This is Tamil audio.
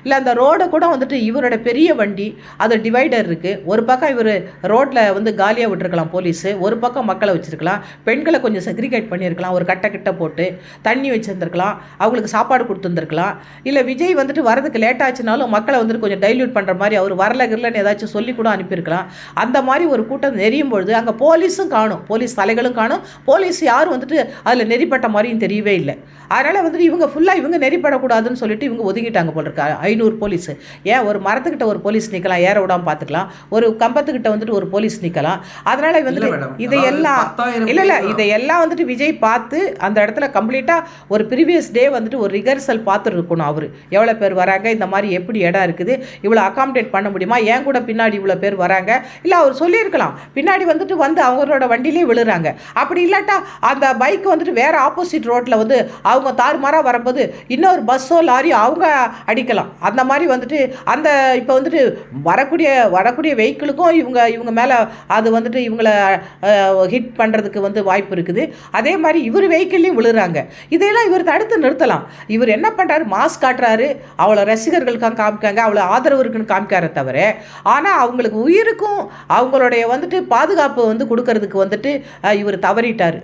இல்லை அந்த ரோடை கூட வந்துட்டு இவரோட பெரிய வண்டி, அது டிவைடர் இருக்குது, ஒரு பக்கம் இவர் ரோட்டில் வந்து காலியாக விட்டுருக்கலாம் போலீஸு, ஒரு பக்கம் மக்களை வச்சுருக்கலாம், பெண்களை கொஞ்சம் செக்ரிகேட் பண்ணியிருக்கலாம், ஒரு கட்டை கிட்ட போட்டு தண்ணி வச்சுருந்துருக்கலாம், அவங்களுக்கு சாப்பாடு கொடுத்துருந்துருக்கலாம். இல்லை விஜய் வந்துட்டு வரதுக்கு லேட் ஆச்சுனாலும் மக்களை வந்துட்டு கொஞ்சம் டைல்யூட் பண்ணுற மாதிரி அவர் வரல கிரலன்னு ஏதாச்சும் சொல்லி கூட அனுப்பியிருக்கலாம். அந்த மாதிரி ஒரு கூட்டம் நெறியும் பொழுது அங்கே போலீஸும் காணும், போலீஸ் தலைகளும் காணும், போலீஸ் யாரும் வந்துட்டு அதில் நெறிப்பட்ட மாதிரியும் தெரியவே இல்லை. அதனால் வந்துட்டு இவங்க ஃபுல்லாக இவங்க நெறிப்படக்கூடாதுன்னு சொல்லிட்டு இவங்க ஒதுங்கிட்டாங்க போல இருக்கா. 500 போலீஸு, ஏன் ஒரு மரத்துக்கிட்ட ஒரு போலீஸ் நிற்கலாம், ஏற விடாமல் பார்த்துக்கலாம், ஒரு கம்பத்துக்கிட்ட வந்துட்டு ஒரு போலீஸ் நிற்கலாம். அதனால் வந்துட்டு இதையெல்லாம் இல்லை இதையெல்லாம் வந்துட்டு விஜய் பார்த்து அந்த இடத்துல கம்ப்ளீட்டாக ஒரு ப்ரீவியஸ் டே வந்துட்டு ஒரு ரிகர்சல் பார்த்துட்டு இருக்கணும். அவர் எவ்வளோ பேர் வராங்க, இந்த மாதிரி எப்படி இடம் இருக்குது, இவ்வளோ அகாமடேட் பண்ண முடியுமா, ஏன் கூட பின்னாடி இவ்வளோ பேர் வராங்க, இல்லை அவர் சொல்லியிருக்கலாம் பின்னாடி வந்துட்டு வந்து அவங்களோட வண்டியிலே விழுறாங்க. அப்படி இல்லாட்டா அந்த பைக் வந்துட்டு வேறு ஆப்போசிட் ரோட்டில் வந்து அவங்க தாறுமாறாக வரும்போது இன்னொரு பஸ்ஸோ லாரியோ அவங்க அடிக்கலாம். அந்த மாதிரி வந்துட்டு அந்த இப்போ வந்துட்டு வரக்கூடிய வெஹிக்கிளுக்கும் இவங்க மேலே அது வந்துட்டு இவங்களை ஹிட் பண்ணுறதுக்கு வந்து வாய்ப்பு இருக்குது. அதே மாதிரி இவர் வெஹிக்கிள்லையும் விழுறாங்க. இதையெல்லாம் இவர் தடுத்து நிறுத்தலாம். இவர் என்ன பண்ணுறாரு, மாஸ்க் காட்டுறாரு, அவ்வளோ ரசிகர்களுக்காக காமிக்காங்க, அவ்வளோ ஆதரவு இருக்குன்னு காமிக்கார தவிர, ஆனால் அவங்களுக்கு உயிருக்கும் அவங்களுடைய வந்துட்டு பாதுகாப்பு வந்து கொடுக்கறதுக்கு வந்துட்டு இவர் தவறிட்டார்.